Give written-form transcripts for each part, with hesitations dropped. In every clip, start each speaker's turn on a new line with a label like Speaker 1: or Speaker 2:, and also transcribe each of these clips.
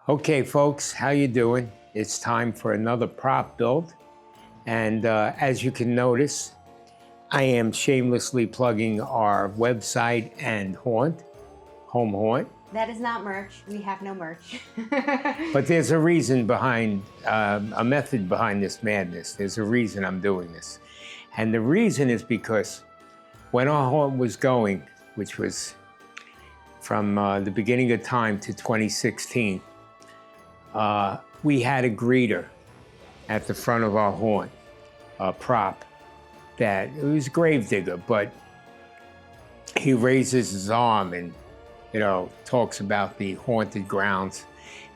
Speaker 1: Okay, folks, how you doing? It's time for another prop build. And as you can notice, I am shamelessly plugging our website and home haunt.
Speaker 2: That is not merch. We have no merch.
Speaker 1: But there's a reason behind, a method behind this madness. There's a reason I'm doing this. And the reason is because when our haunt was going, which was from the beginning of time to 2016, we had a greeter at the front of our haunt, a prop that, it was Gravedigger, but he raises his arm and, you know, talks about the haunted grounds,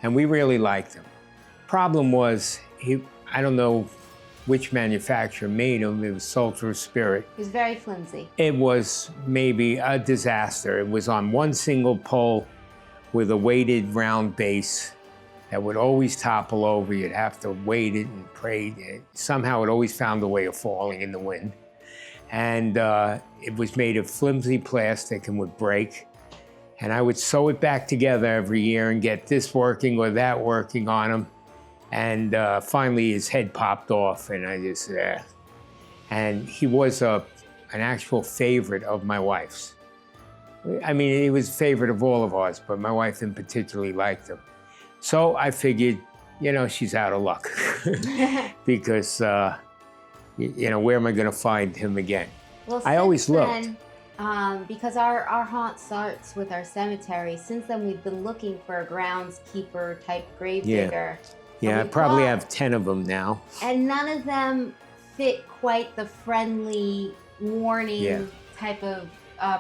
Speaker 1: and we really liked him. Problem was, I don't know which manufacturer made him, it was sold through Spirit.
Speaker 2: It was very flimsy.
Speaker 1: It was maybe a disaster. It was on one single pole with a weighted round base that would always topple over. You'd have to weight it and pray. Somehow it always found a way of falling in the wind. And it was made of flimsy plastic and would break. And I would sew it back together every year and get this working or that working on him. And finally his head popped off and I just, and he was an actual favorite of my wife's. I mean, he was a favorite of all of ours, but my wife in particularly liked him. So I figured, you know, she's out of luck because, you know, where am I going to find him again?
Speaker 2: Well,
Speaker 1: I always looked.
Speaker 2: Because our haunt starts with our cemetery. Since then, we've been looking for a groundskeeper type gravedigger.
Speaker 1: Yeah, I probably have 10 of them now.
Speaker 2: And none of them fit quite the friendly, warning type of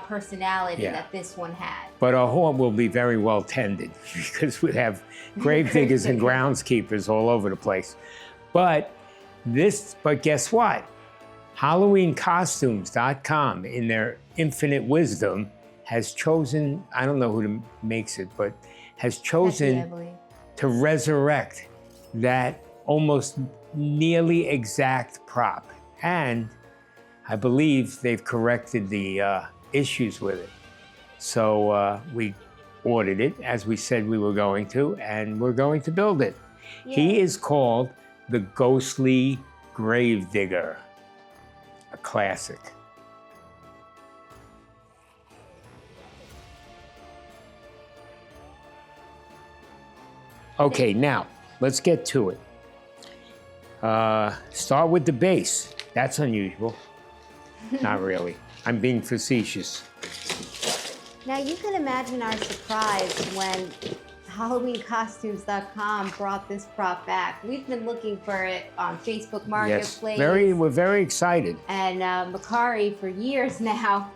Speaker 2: personality that this one had.
Speaker 1: But our haunt will be very well tended because we have gravediggers and groundskeepers all over the place. But guess what? HalloweenCostumes.com, in their infinite wisdom, has chosen, I don't know who makes it, but has chosen to resurrect that almost nearly exact prop. And I believe they've corrected the issues with it. So we ordered it as we said we were going to, and we're going to build it. Yeah. He is called the Ghastly Gravedigger, a classic. Okay, now let's get to it. Start with the base. That's unusual. Not really. I'm being facetious.
Speaker 2: Now you can imagine our surprise when HalloweenCostumes.com brought this prop back. We've been looking for it on Facebook Marketplace.
Speaker 1: Yes, we're very excited.
Speaker 2: And Macari for years now.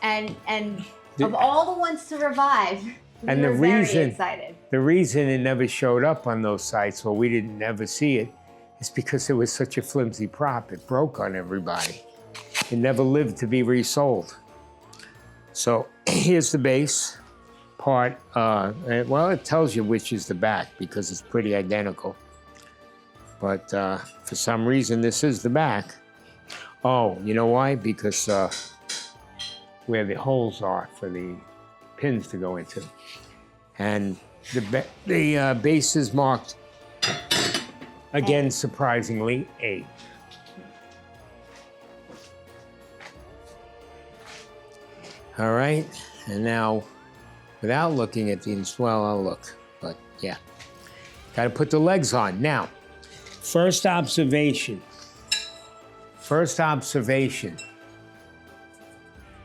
Speaker 2: And of all the ones to revive, we were very excited. The
Speaker 1: reason it never showed up on those sites, or we didn't ever see it, is because it was such a flimsy prop. It broke on everybody. It never lived to be resold. So here's the base part. Well, it tells you which is the back because it's pretty identical. But for some reason, this is the back. Oh, you know why? Because where the holes are for the pins to go into. And the base is marked, again, surprisingly, A. All right, and now, without looking at the, well, I'll look, but yeah. Got to put the legs on. Now, first observation.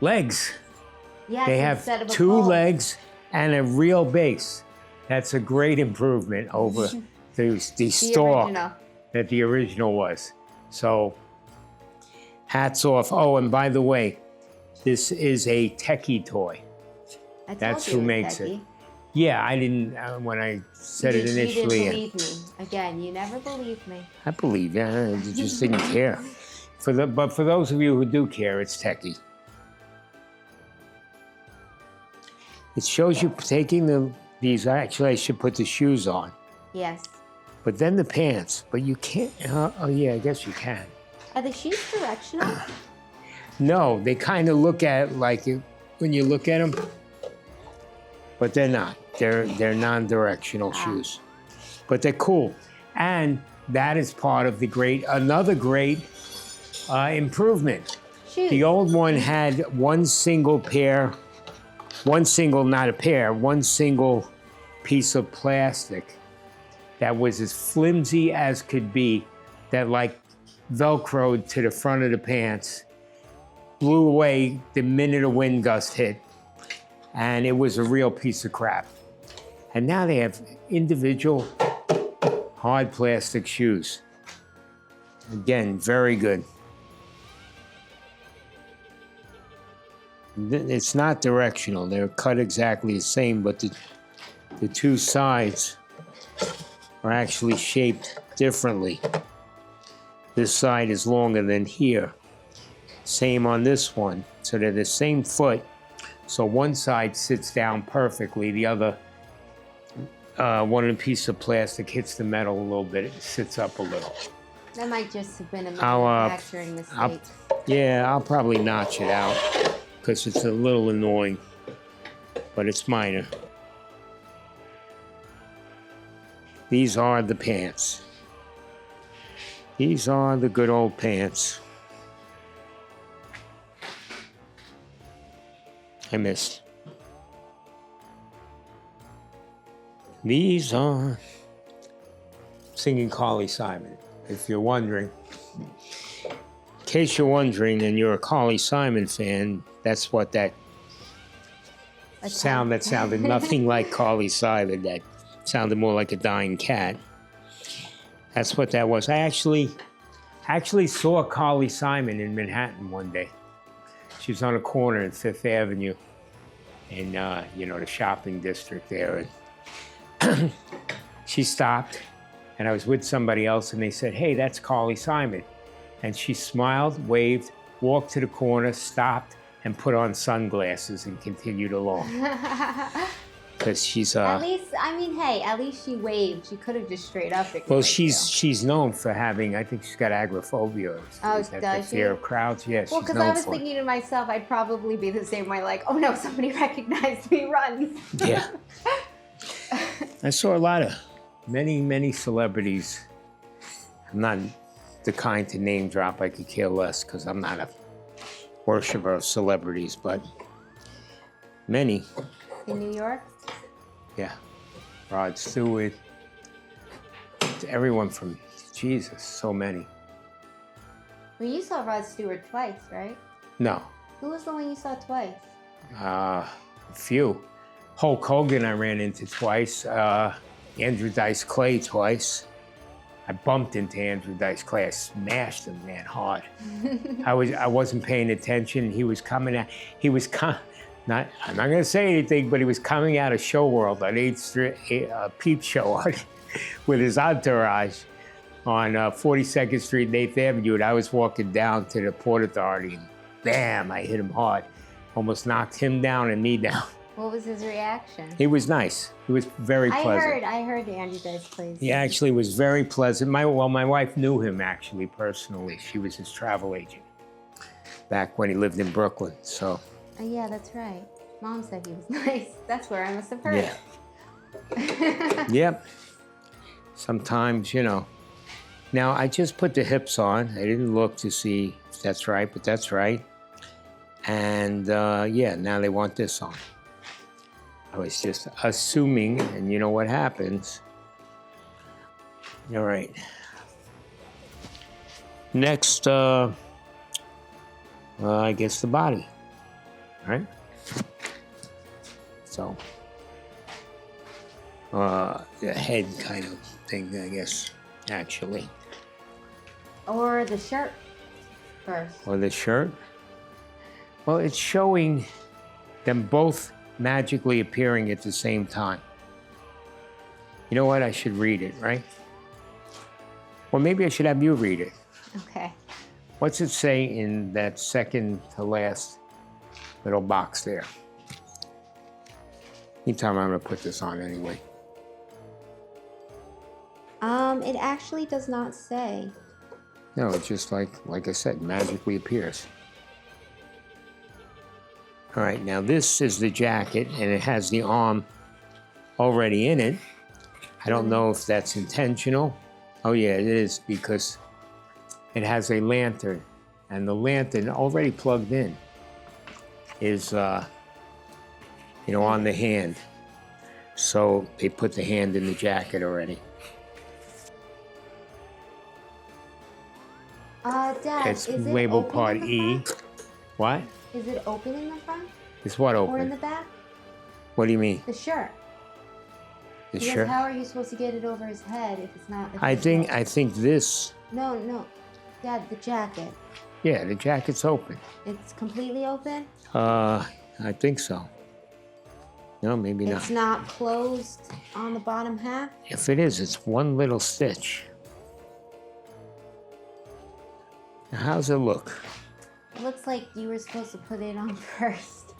Speaker 1: Legs.
Speaker 2: Yes,
Speaker 1: they have two legs and a real base. That's a great improvement over the stalk that the original was. So, hats off. Oh, and by the way, this is a techie toy. That's who makes it. Yeah, I didn't, when I said it initially.
Speaker 2: You didn't believe me. Again, you never believed me.
Speaker 1: I believe you, I just didn't care. But for those of you who do care, it's techie. It shows you taking these, actually I should put the shoes on.
Speaker 2: Yes.
Speaker 1: But then the pants, but you can't, oh yeah, I guess you can.
Speaker 2: Are the shoes directional?
Speaker 1: No, they kind of look at it like when you look at them, but they're not. They're non-directional shoes, but they're cool. And that is part of another great improvement.
Speaker 2: Shoes.
Speaker 1: The old one had one single piece of plastic that was as flimsy as could be, that like Velcroed to the front of the pants, blew away the minute a wind gust hit, and it was a real piece of crap. And now they have individual hard plastic shoes. Again, very good. It's not directional. They're cut exactly the same, but the two sides are actually shaped differently. This side is longer than here. Same on this one. So they're the same foot. So one side sits down perfectly. The other, one of the pieces of plastic hits the metal a little bit. It sits up a little.
Speaker 2: That might just have been a manufacturing mistake.
Speaker 1: I'll probably notch it out because it's a little annoying, but it's minor. These are the pants. These are the good old pants. I missed. These are singing Carly Simon, if you're wondering. In case you're wondering and you're a Carly Simon fan, that's what that sound that sounded nothing like Carly Simon, that sounded more like a dying cat. That's what that was. I actually saw Carly Simon in Manhattan one day. She was on a corner in Fifth Avenue in, the shopping district there. And she stopped, and I was with somebody else, and they said, "Hey, that's Carly Simon." And she smiled, waved, walked to the corner, stopped, and put on sunglasses and continued along. Because she's
Speaker 2: at least she waved. She could have just straight up.
Speaker 1: Well, she's known for having, I think she's got agoraphobia.
Speaker 2: Does she?
Speaker 1: Fear of crowds. Yes.
Speaker 2: Well, because I was thinking to myself, I'd probably be the same way. Like, oh no, somebody recognized me, run.
Speaker 1: Yeah. I saw a lot of many celebrities. I'm not the kind to name drop. I could care less because I'm not a worshiper of celebrities, but many.
Speaker 2: In New York?
Speaker 1: Yeah. Rod Stewart. Everyone from Jesus, so many.
Speaker 2: Well, you saw Rod Stewart twice, right?
Speaker 1: No.
Speaker 2: Who was the one you saw twice?
Speaker 1: A few. Hulk Hogan I ran into twice. Andrew Dice Clay twice. I bumped into Andrew Dice Clay. I smashed him, man, hard. I wasn't paying attention. He was coming out. I'm not going to say anything, but he was coming out of Show World on 8th Street, Peep Show with his entourage on 42nd Street and 8th Avenue. And I was walking down to the Port Authority, and bam, I hit him hard. Almost knocked him down and me down.
Speaker 2: What was his reaction?
Speaker 1: He was nice. He was very pleasant.
Speaker 2: I heard Andrew Dice Clay.
Speaker 1: He actually was very pleasant. My wife knew him actually personally. She was his travel agent back when he lived in Brooklyn. So.
Speaker 2: Yeah, that's right. Mom said he was nice. That's where I must have heard.
Speaker 1: Yeah. Yep. Sometimes, Now, I just put the hips on. I didn't look to see if that's right, but that's right. And, now they want this on. I was just assuming, and you know what happens. All right. Next, I guess the body. Right? So, the head kind of thing, I guess, actually.
Speaker 2: Or the shirt first.
Speaker 1: Or the shirt? Well, it's showing them both magically appearing at the same time. You know what? I should read it, right? Or maybe I should have you read it.
Speaker 2: Okay.
Speaker 1: What's it say in that second to last little box there? Anytime I'm going to put this on anyway.
Speaker 2: It actually does not say.
Speaker 1: No, it's just like I said, magically appears. All right, now this is the jacket, and it has the arm already in it. I don't know if that's intentional. Oh yeah, it is, because it has a lantern, and the lantern already plugged in is, you know, on the hand. So they put the hand in the jacket already.
Speaker 2: Dad,
Speaker 1: It's
Speaker 2: is it
Speaker 1: labeled
Speaker 2: open
Speaker 1: part
Speaker 2: in the
Speaker 1: E.
Speaker 2: front?
Speaker 1: What?
Speaker 2: Is it open in the front?
Speaker 1: Is what
Speaker 2: Or in
Speaker 1: open?
Speaker 2: the back?
Speaker 1: What do you mean?
Speaker 2: The shirt.
Speaker 1: The
Speaker 2: Because
Speaker 1: shirt?
Speaker 2: how are you supposed to get it over his head if it's not?
Speaker 1: I think this.
Speaker 2: No, Dad, the jacket.
Speaker 1: Yeah, the jacket's open.
Speaker 2: It's completely open?
Speaker 1: I think so. No, maybe not.
Speaker 2: It's not closed on the bottom half?
Speaker 1: If it is, it's one little stitch. Now, how's it look?
Speaker 2: It looks like you were supposed to put it on first.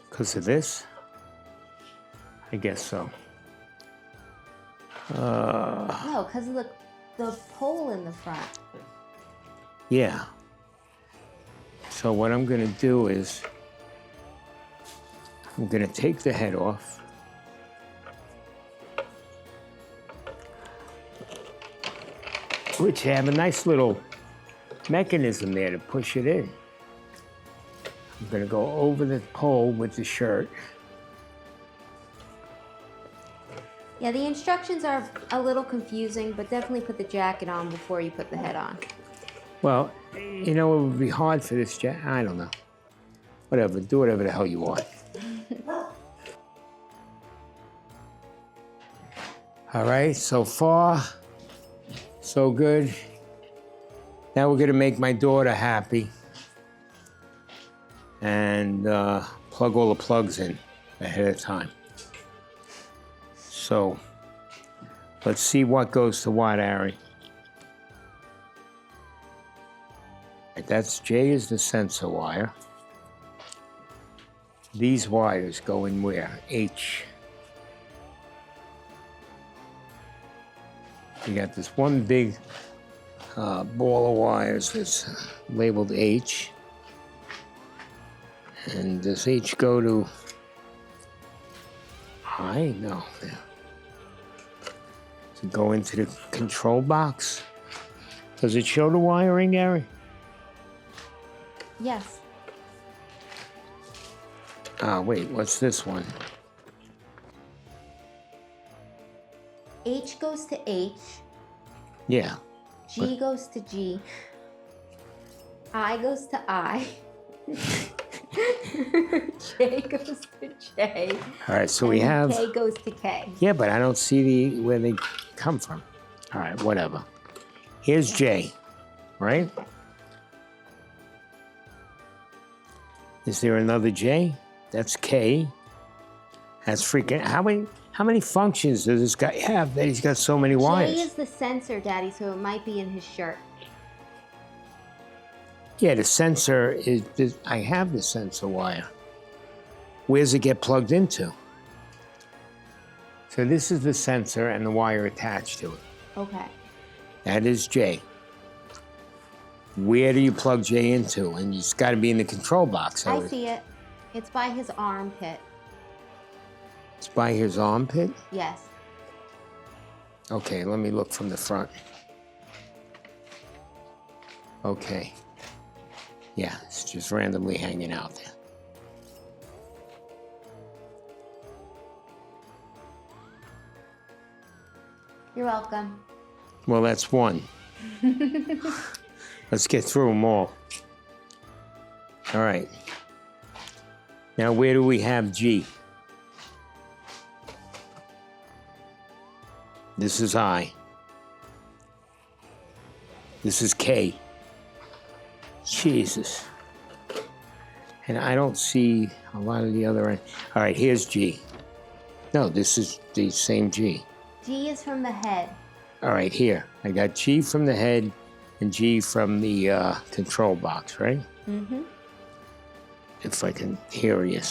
Speaker 1: Because of this? I guess so.
Speaker 2: No, because of the pole in the front.
Speaker 1: Yeah. So what I'm gonna do is, I'm gonna take the head off. Which have a nice little mechanism there to push it in. I'm gonna go over the pole with the shirt.
Speaker 2: Yeah, the instructions are a little confusing, but definitely put the jacket on before you put the head on.
Speaker 1: Well, you know, it would be hard for this jacket. I don't know. Whatever, do whatever the hell you want. All right, so far, so good. Now we're gonna make my daughter happy and plug all the plugs in ahead of time. So let's see what goes to what, Ari. Right, that's J is the sensor wire. These wires go in where? H. You got this one big ball of wires that's labeled H. And does H go to I? No. Yeah. Does it go into the control box? Does it show the wiring, Gary?
Speaker 2: Yes.
Speaker 1: Wait, what's this one?
Speaker 2: H goes to H.
Speaker 1: Yeah.
Speaker 2: G goes to G. I goes to I. J goes to J.
Speaker 1: All right, so we have...
Speaker 2: K goes to K.
Speaker 1: Yeah, but I don't see where they come from. All right, whatever. Here's J, right? Is there another J? That's K. That's freaking... How many functions does this guy have that he's got so many wires?
Speaker 2: J is the sensor, Daddy, so it might be in his shirt.
Speaker 1: Yeah, the sensor is... I have the sensor wire. Where's it get plugged into? So this is the sensor and the wire attached to it.
Speaker 2: Okay.
Speaker 1: That is J. Where do you plug J into? And it's got to be in the control box.
Speaker 2: I see it. It's by his armpit.
Speaker 1: It's by his armpit?
Speaker 2: Yes.
Speaker 1: Okay, let me look from the front. Okay. Yeah, it's just randomly hanging out there.
Speaker 2: You're welcome.
Speaker 1: Well, that's one. Let's get through them all. All right. Now, where do we have G? This is I. This is K. Jesus. And I don't see a lot of the other end. All right, here's G. No, this is the same G.
Speaker 2: G is from the head.
Speaker 1: All right, here. I got G from the head and G from the control box, right?
Speaker 2: Mm-hmm.
Speaker 1: If I can hear you.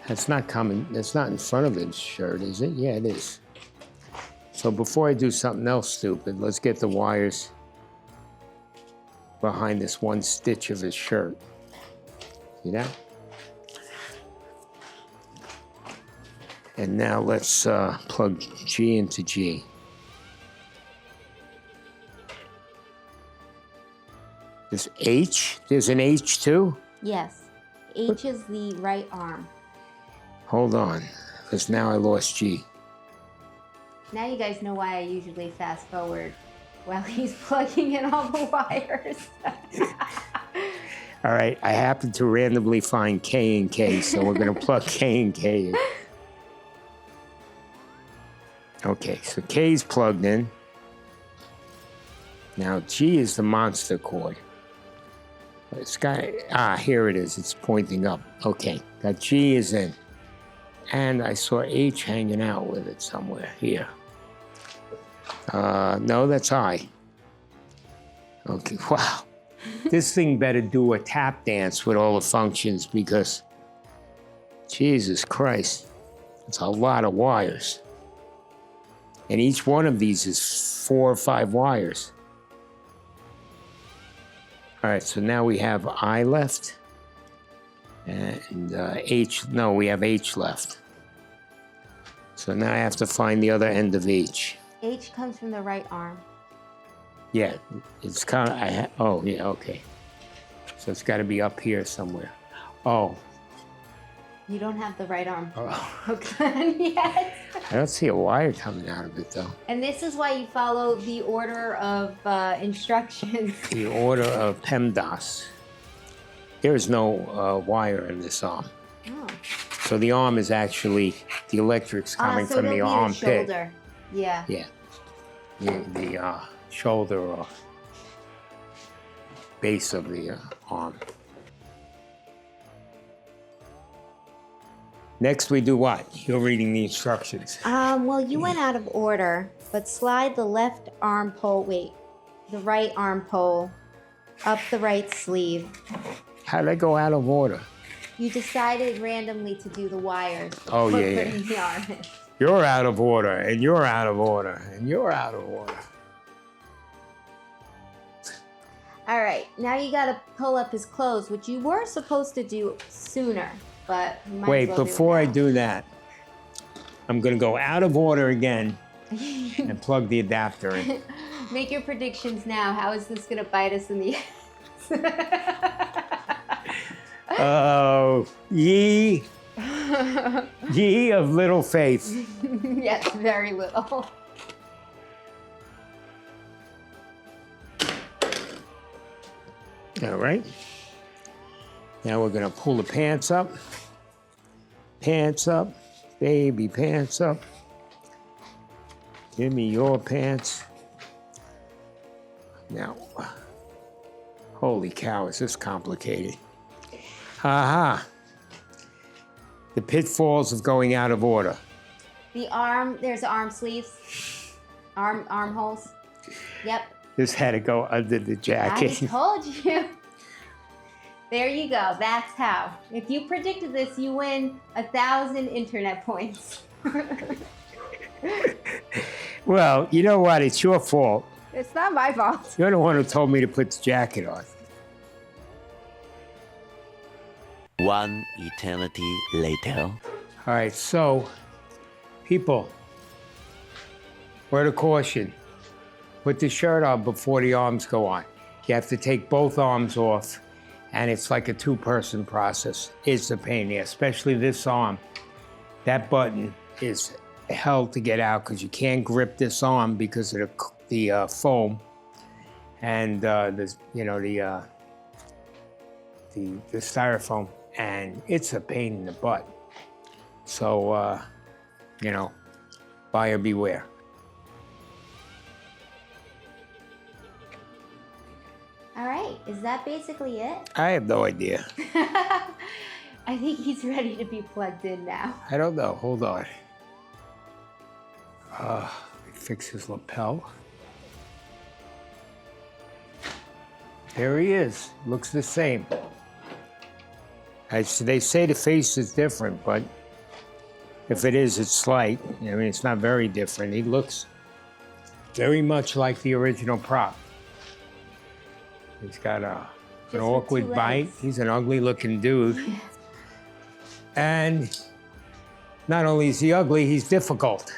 Speaker 1: That's not coming, that's not in front of his shirt, is it? Yeah, it is. So before I do something else stupid, let's get the wires behind this one stitch of his shirt. See that? And now let's plug G into G. This H, there's an H too?
Speaker 2: Yes. H is the right arm.
Speaker 1: Hold on, because now I lost G.
Speaker 2: Now you guys know why I usually fast forward while he's plugging in all the wires.
Speaker 1: All right, I happened to randomly find K and K, so we're gonna plug K and K in. Okay, so K's plugged in. Now G is the monster chord. It's got, here it is, it's pointing up. Okay, got G is in. And I saw H hanging out with it somewhere here. No, that's I. Okay, wow. This thing better do a tap dance with all the functions because, Jesus Christ, it's a lot of wires. And each one of these is 4 or 5 wires. All right, so now we have I left. And H, no, we have H left. So now I have to find the other end of H.
Speaker 2: H comes from the right arm.
Speaker 1: Yeah, it's kind of, oh, yeah, okay. So it's got to be up here somewhere. Oh.
Speaker 2: You don't have the right arm
Speaker 1: Oh.
Speaker 2: hooked on yet.
Speaker 1: I don't see a wire coming out of it, though.
Speaker 2: And this is why you follow the order of instructions.
Speaker 1: The order of PEMDAS. There is no wire in this arm.
Speaker 2: Oh.
Speaker 1: So the arm is actually, the electric's coming from the armpit.
Speaker 2: Shoulder. Yeah.
Speaker 1: Yeah. The shoulder or base of the arm. Next we do what? You're reading the instructions.
Speaker 2: Well, you went out of order, but slide the left arm pole, the right arm pole up the right sleeve.
Speaker 1: How'd I go out of order?
Speaker 2: You decided randomly to do the wires.
Speaker 1: Oh,
Speaker 2: before
Speaker 1: yeah,
Speaker 2: putting the arm in.
Speaker 1: You're out of order, and you're out of order, and you're out of order.
Speaker 2: All right, now you got to pull up his clothes, which you were supposed to do sooner, but you might
Speaker 1: Wait,
Speaker 2: as well
Speaker 1: before I
Speaker 2: do
Speaker 1: do that, I'm going to go out of order again and plug the adapter in.
Speaker 2: it now. Make your predictions now. How is this going to bite us in the ass?
Speaker 1: Oh, ye of little faith.
Speaker 2: Yes, very little.
Speaker 1: All right. Now we're going to pull the pants up. Pants up. Baby pants up. Give me your pants. Now, holy cow, is this complicated. Aha. The pitfalls of going out of order.
Speaker 2: The arm, there's arm sleeves, armholes. Yep.
Speaker 1: This had to go under the jacket.
Speaker 2: I told you. There you go. That's how. If you predicted this, you win 1,000 internet points.
Speaker 1: Well, you know what? It's your fault.
Speaker 2: It's not my fault.
Speaker 1: You're the one who told me to put the jacket on.
Speaker 3: One eternity later.
Speaker 1: All right, so, people, word of caution. Put the shirt on before the arms go on. You have to take both arms off, and it's like a 2-person process. It's a pain in the ass, especially this arm. That button is hell to get out because you can't grip this arm because of the foam and the styrofoam, and it's a pain in the butt. So, buyer beware.
Speaker 2: All right. Is that basically it?
Speaker 1: I have no idea.
Speaker 2: I think he's ready to be plugged in now.
Speaker 1: I don't know. Hold on. Fix his lapel. There he is. Looks the same. They say the face is different, but if it is, it's slight. I mean, it's not very different. He looks very much like the original prop. He's got an
Speaker 2: with
Speaker 1: awkward
Speaker 2: 2
Speaker 1: bite.
Speaker 2: legs.
Speaker 1: He's an ugly looking dude. And not only is he ugly, he's difficult.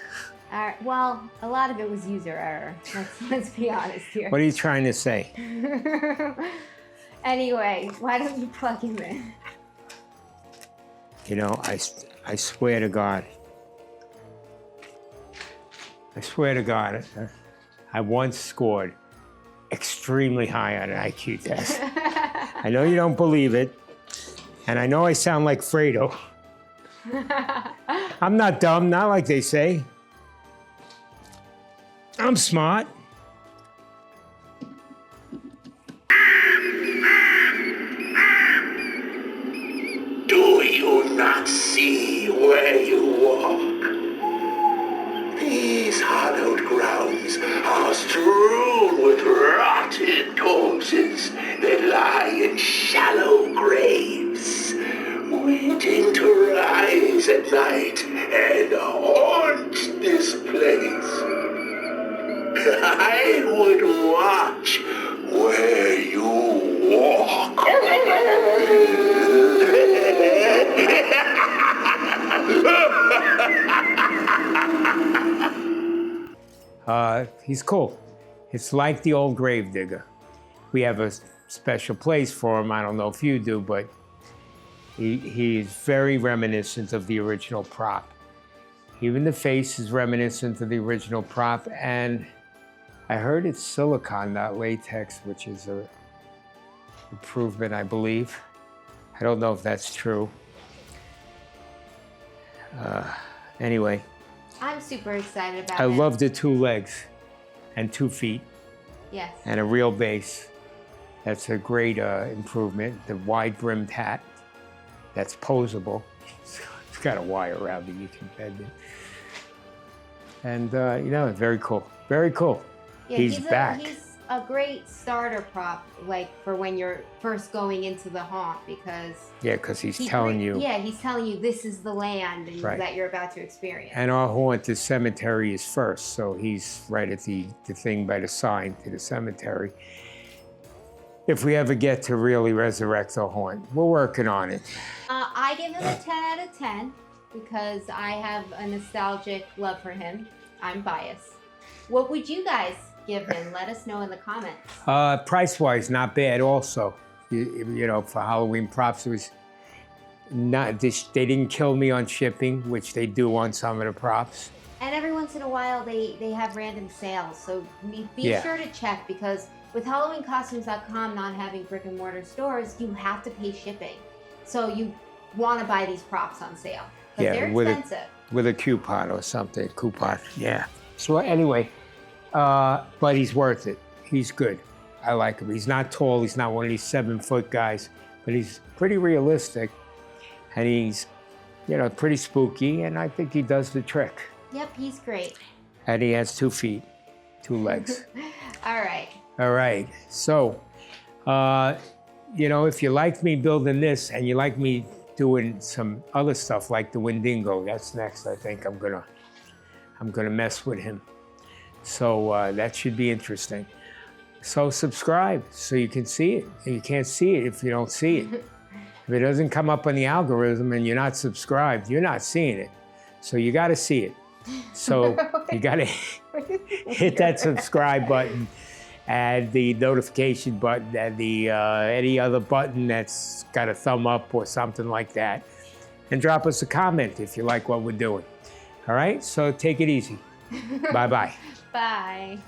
Speaker 2: Well, a lot of it was user error. Let's be honest here.
Speaker 1: What are you trying to say?
Speaker 2: Anyway, why don't you plug him in?
Speaker 1: You know, I swear to God. I swear to God, I once scored extremely high on an IQ test. I know you don't believe it, and I know I sound like Fredo. I'm not dumb, not like they say. I'm smart.
Speaker 4: Do you not see where you walk? These hallowed grounds are strewn with rotted corpses that lie in shallow graves, waiting to rise at night and haunt this place. I would watch where you walk.
Speaker 1: He's cool. It's like the old Gravedigger. We have a special place for him. I don't know if you do, but he's very reminiscent of the original prop. Even the face is reminiscent of the original prop, and I heard it's silicone, not latex, which is an improvement, I believe. I don't know if that's true. Anyway.
Speaker 2: I'm super excited about
Speaker 1: I
Speaker 2: it.
Speaker 1: love the 2 legs and 2 feet.
Speaker 2: Yes.
Speaker 1: And a real base. That's a great improvement. The wide-brimmed hat, that's posable. It's got a wire around it, you can bend it. And, you know, very cool. Very cool.
Speaker 2: Yeah,
Speaker 1: he's back.
Speaker 2: He's a great starter prop, like for when you're first going into the haunt, because
Speaker 1: Yeah, because he's telling you.
Speaker 2: Yeah, he's telling you this is the land and
Speaker 1: Right.
Speaker 2: that you're about to experience.
Speaker 1: And our haunt, the cemetery is first, so he's right at the thing by the sign to the cemetery. If we ever get to really resurrect the haunt, we're working on it.
Speaker 2: I give him a 10 out of 10 because I have a nostalgic love for him. I'm biased. What would you guys give him? Let us know in the comments.
Speaker 1: Price-wise, not bad also. You know, for Halloween props, it was not, they didn't kill me on shipping, which they do on some of the props.
Speaker 2: And every once in a while, they have random sales. So be
Speaker 1: Yeah.
Speaker 2: sure to check, because with HalloweenCostumes.com not having brick and mortar stores, you have to pay shipping. So you want to buy these props on sale because they're expensive.
Speaker 1: With a coupon or something, yeah. So anyway, but he's worth it. He's good. I like him. He's not tall. He's not one of these 7-foot guys, but he's pretty realistic. And he's, you know, pretty spooky, and I think he does the trick.
Speaker 2: Yep, he's great.
Speaker 1: And he has 2 feet, 2 legs.
Speaker 2: All right.
Speaker 1: All right. So, you know, if you like me building this and you like me doing some other stuff like the Wendigo, that's next. I think I'm gonna mess with him. So that should be interesting. So subscribe so you can see it. And you can't see it if you don't see it. If it doesn't come up on the algorithm and you're not subscribed, you're not seeing it. So you got to see it. So you got to hit that subscribe button and the notification button and the any other button that's got a thumb up or something like that. And drop us a comment if you like what we're doing. All right? So take it easy. Bye-bye.
Speaker 2: Bye.